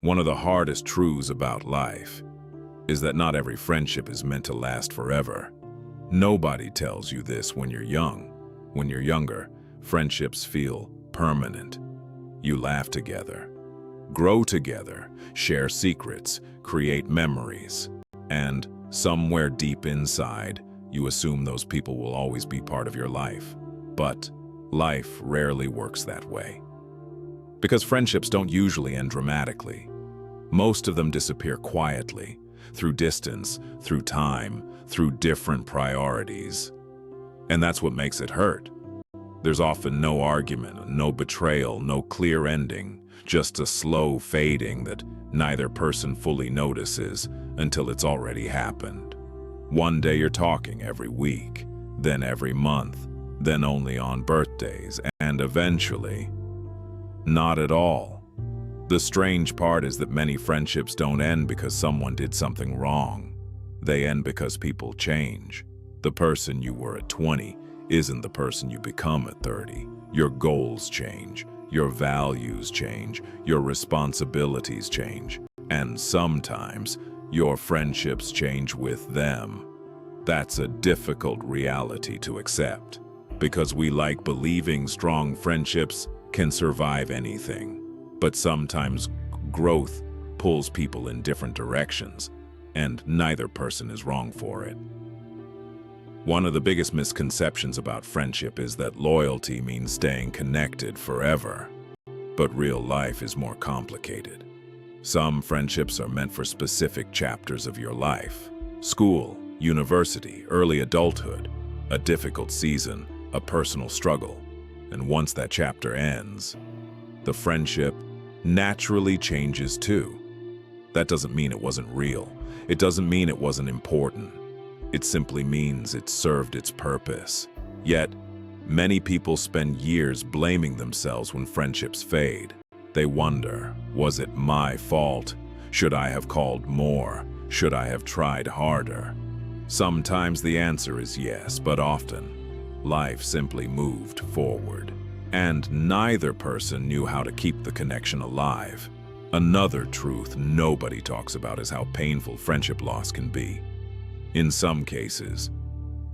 One of the hardest truths about life is that not every friendship is meant to last forever. Nobody tells you this when you're young. When you're younger, friendships feel permanent. You laugh together, grow together, share secrets, create memories, and somewhere deep inside, you assume those people will always be part of your life. But life rarely works that way. Because friendships don't usually end dramatically. Most of them disappear quietly, through distance, through time, through different priorities. And that's what makes it hurt. There's often no argument, no betrayal, no clear ending, just a slow fading that neither person fully notices until it's already happened. One day you're talking every week, then every month, then only on birthdays, and eventually, not at all. The strange part is that many friendships don't end because someone did something wrong. They end because people change. The person you were at 20 isn't the person you become at 30. Your goals change, your values change, your responsibilities change, and sometimes your friendships change with them. That's a difficult reality to accept, because we like believing strong friendships can survive anything. But sometimes growth pulls people in different directions, and neither person is wrong for it. One of the biggest misconceptions about friendship is that loyalty means staying connected forever. But real life is more complicated. Some friendships are meant for specific chapters of your life: school, university, early adulthood, a difficult season, a personal struggle. And once that chapter ends, the friendship naturally changes too. That doesn't mean it wasn't real. It doesn't mean it wasn't important. It simply means it served its purpose. Yet, many people spend years blaming themselves when friendships fade. They wonder, was it my fault? Should I have called more? Should I have tried harder? Sometimes the answer is yes, but often, life simply moved forward. And neither person knew how to keep the connection alive. Another truth nobody talks about is how painful friendship loss can be. In some cases,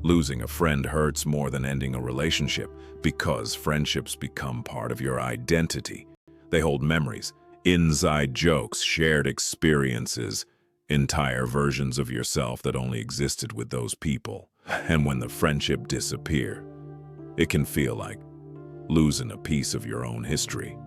losing a friend hurts more than ending a relationship because friendships become part of your identity. They hold memories, inside jokes, shared experiences, entire versions of yourself that only existed with those people. And when the friendship disappears, it can feel like losing a piece of your own history.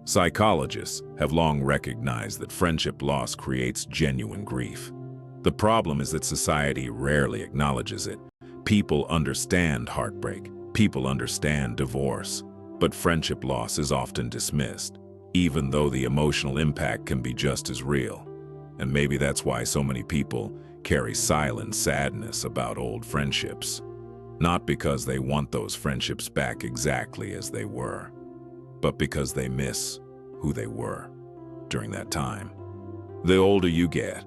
Psychologists have long recognized that friendship loss creates genuine grief. The problem is that society rarely acknowledges it. People understand heartbreak, people understand divorce, but friendship loss is often dismissed, even though the emotional impact can be just as real. And maybe that's why so many people carry silent sadness about old friendships. Not because they want those friendships back exactly as they were, but because they miss who they were during that time. The older you get,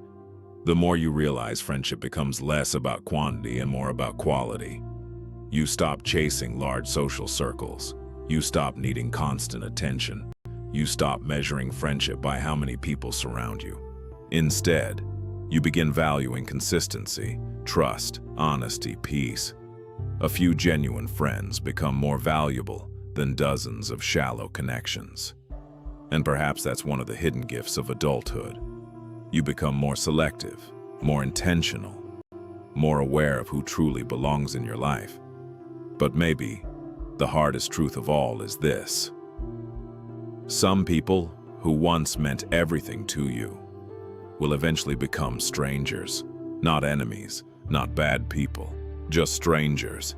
the more you realize friendship becomes less about quantity and more about quality. You stop chasing large social circles. You stop needing constant attention. You stop measuring friendship by how many people surround you. Instead, you begin valuing consistency, trust, honesty, peace. A few genuine friends become more valuable than dozens of shallow connections. And perhaps that's one of the hidden gifts of adulthood. You become more selective, more intentional, more aware of who truly belongs in your life. But maybe the hardest truth of all is this: some people who once meant everything to you will eventually become strangers, not enemies, not bad people, just strangers,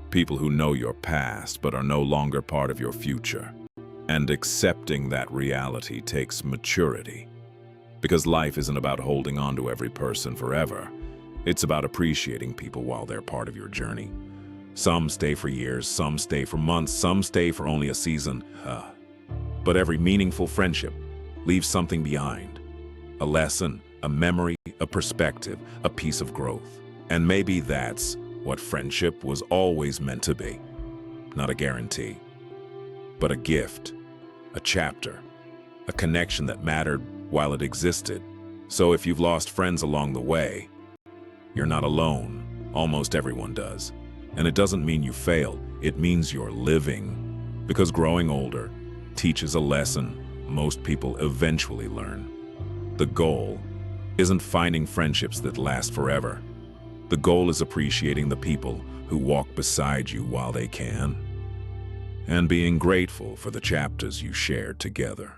people who know your past but are no longer part of your future. And accepting that reality takes maturity. Because life isn't about holding on to every person forever. It's about appreciating people while they're part of your journey. Some stay for years, some stay for months, some stay for only a season. But every meaningful friendship leaves something behind. A lesson, a memory, a perspective, a piece of growth. And maybe that's what friendship was always meant to be. Not a guarantee, but a gift, a chapter, a connection that mattered while it existed. So if you've lost friends along the way, you're not alone. Almost everyone does. And it doesn't mean you failed, it means you're living. Because growing older teaches a lesson most people eventually learn. The goal isn't finding friendships that last forever. The goal is appreciating the people who walk beside you while they can, and being grateful for the chapters you shared together.